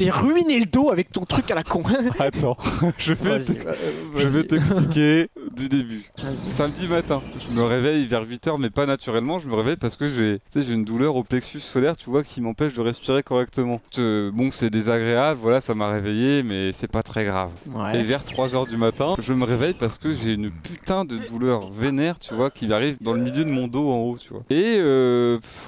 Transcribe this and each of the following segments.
t'es ruiné le dos avec ton truc à la con. Attends, je vais t'expliquer du début. Samedi matin, je me réveille vers 8h, mais pas naturellement, je me réveille parce que j'ai une douleur au plexus solaire, tu vois, qui m'empêche de respirer correctement. Bon, c'est désagréable, voilà, ça m'a réveillé, mais c'est pas très grave. Ouais. Et vers 3h du matin, je me réveille parce que j'ai une putain de douleur vénère, tu vois, qui arrive dans le milieu de mon dos en haut, tu vois. Et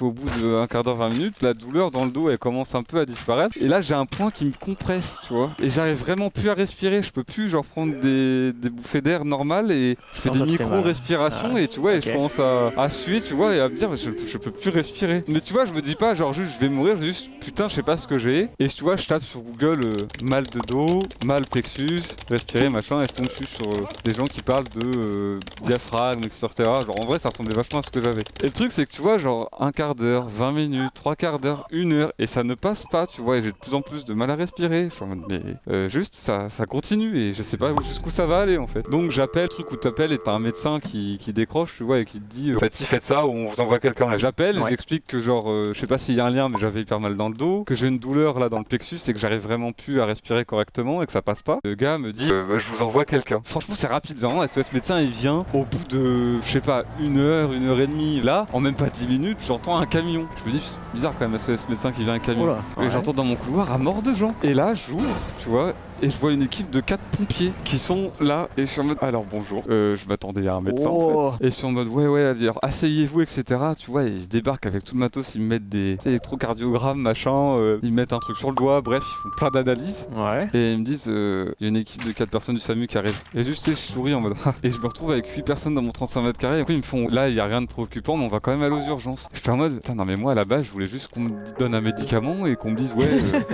au bout d'un quart d'heure, 20 minutes, la douleur dans le dos, elle commence un peu à disparaître. Et là, j'ai un point qui me compresse, tu vois. Et j'arrive vraiment plus à respirer. Je peux plus, genre, prendre des bouffées d'air normales et je fais des micro-respirations et tu vois, et je commence à suer, tu vois, et à me dire, je peux plus respirer. Mais tu vois, je me dis pas, genre, juste, je vais mourir, juste, putain, je sais pas ce que j'ai. Et tu vois, je tape sur Google mal de dos, mal plexus, respirer, machin, et je tombe sur des gens qui parlent de diaphragme, etc. Genre, en vrai, ça ressemblait vachement à ce que j'avais. Et le truc, c'est que tu vois, genre, un quart d'heure, 20 minutes, 3/4 d'heure, 1 heure, et ça ne passe pas, tu vois, et j'ai de plus en plus de mal à respirer. Je suis en mode, mais juste, ça continue, et je sais pas jusqu'où ça va aller, en fait. Donc, j'appelle, truc où t'appelles, et t'as un médecin qui décroche, tu vois, et qui te dit, faites ça, ou on vous envoie quelqu'un. J'appelle, j'explique que, genre, je sais pas s'il y a un lien, mais j'avais hyper mal dans le dos, que j'ai une douleur là dans le plexus, et que j'arrive vraiment plus à respirer correctement, et que ça passe pas. Le gars me dit, je vous envoie quelqu'un. Franchement, c'est rapide, vraiment, SOS médecin, il vient au bout de, je sais pas, 1 heure, 1 heure et demie. Là, en même pas 10 minutes, j'entends un camion. Je me dis, c'est bizarre quand même, SOS médecin qui vient un camion. Et j'entends dans mon couloir à mort de gens. Et là, j'ouvre, tu vois, et je vois une équipe de 4 pompiers qui sont là, et je suis en mode, alors bonjour, je m'attendais à un médecin en fait. Et je suis en mode, ouais, alors asseyez-vous, etc. Tu vois, ils débarquent avec tout le matos, ils me mettent des électrocardiogrammes, machin, ils me mettent un truc sur le doigt, bref, ils font plein d'analyses. Ouais. Et ils me disent, il y a une équipe de 4 personnes du SAMU qui arrive. Et juste, je souris en mode, et je me retrouve avec 8 personnes dans mon 35 mètres carrés. Et après, ils me font, là, il y a rien de préoccupant, mais on va quand même aller aux urgences. J'étais en mode, putain, non, mais moi, à la base, je voulais juste qu'on me donne un médicament et qu'on me dise, ouais,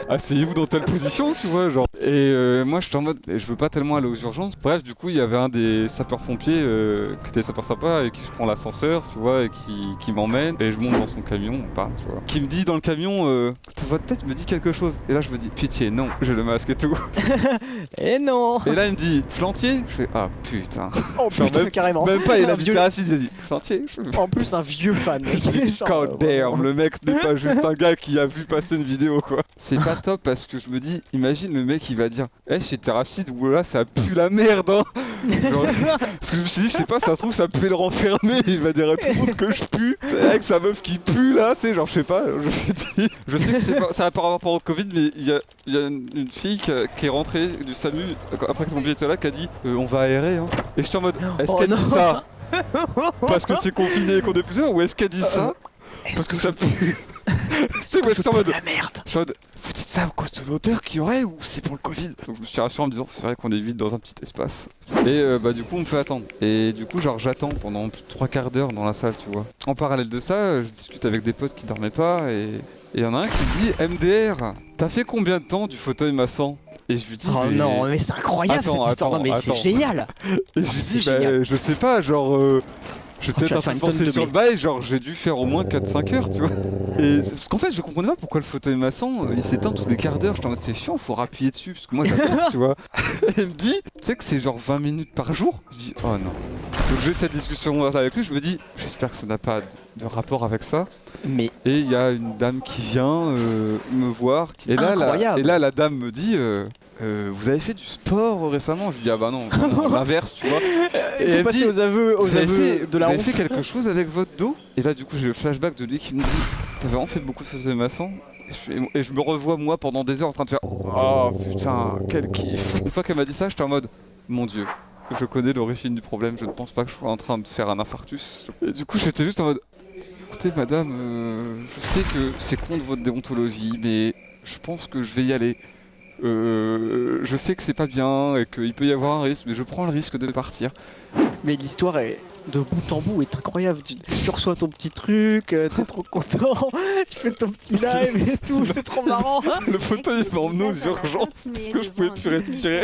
asseyez-vous dans telle position, tu vois, genre. Et moi, j'étais en mode, je veux pas tellement aller aux urgences. Bref, du coup, il y avait un des sapeurs-pompiers qui était super sympa et qui je prends l'ascenseur, tu vois, et qui m'emmène. Et je monte dans son camion, on parle, tu vois. Qui me dit dans le camion, votre tête me dit quelque chose. Et là, je me dis, pitié, non, j'ai le masque et tout. Et non. Et là, il me dit, Flantier. Je fais, ah putain. Oh putain, carrément. Même pas, il a dit acide, il a dit, Flantier. En plus, un vieux fan. God damn, le mec n'est pas juste un gars qui a vu passer une vidéo, quoi. C'est pas top parce que je me dis, imagine le mec, il va dire, chez Terracide, ou là, ça pue la merde, hein. Genre, parce que je me suis dit, je sais pas, ça se trouve, ça peut le renfermer. Il va dire à tout le monde que je pue. C'est avec sa meuf qui pue là, tu sais, genre, je sais pas, je me suis dit. Je sais que ça n'a pas rapport au Covid, mais il y a une fille qui est rentrée du SAMU après que mon billet était là, qui a dit, on va aérer, hein. Et je suis en mode, est-ce qu'elle dit ça parce que c'est confiné et qu'on est plusieurs, ou est-ce qu'elle dit ça parce que ça pue? C'est quoi, c'est en mode la merde. Je suis en mode, vous dites ça à cause de l'odeur qu'il y aurait ou c'est pour le Covid? Donc je me suis rassuré en me disant, c'est vrai qu'on est vite dans un petit espace. Et du coup on me fait attendre. Et du coup genre j'attends pendant plus de 3/4 d'heure dans la salle, tu vois. En parallèle de ça, je discute avec des potes qui dormaient pas et y en a un qui me dit, MDR, t'as fait combien de temps du fauteuil massant? Et je lui dis, oh non, mais c'est incroyable cette histoire, non mais c'est génial. Et je lui dis, je sais pas, genre... je peut-être un peu forcé sur le bail, genre j'ai dû faire au moins 4-5 heures, tu vois. Et parce qu'en fait je comprenais pas pourquoi le fauteuil maçon il s'éteint tous les quarts d'heure. J'étais en mode c'est chiant, faut rappuyer dessus parce que moi j'adore, tu vois. Et il me dit, tu sais que c'est genre 20 minutes par jour. Je dis oh non. Donc j'ai cette discussion avec lui, je me dis j'espère que ça n'a pas de rapport avec ça. Mais et il y a une dame qui vient me voir. Et là, la dame me dit vous avez fait du sport récemment? Je lui dis ah bah non, l'inverse, tu vois. Et faut passer aux aveux de la honte. Vous avez fait quelque chose avec votre dos? Et là du coup j'ai le flashback de lui qui me dit t'as vraiment fait beaucoup de fauteuil maçon? Et je me revois moi pendant des heures en train de faire oh putain quel kiff. Une fois qu'elle m'a dit ça j'étais en mode mon dieu, je connais l'origine du problème, je ne pense pas que je sois en train de faire un infarctus. Et du coup j'étais juste en mode écoutez madame, je sais que c'est contre votre déontologie mais je pense que je vais y aller. Je sais que c'est pas bien et qu'il peut y avoir un risque, mais je prends le risque de partir. Mais l'histoire est de bout en bout est incroyable. Tu reçois ton petit truc, t'es trop content, tu fais ton petit live et tout, c'est trop marrant. Le fauteuil m'a emmené aux urgences parce que je pouvais plus respirer.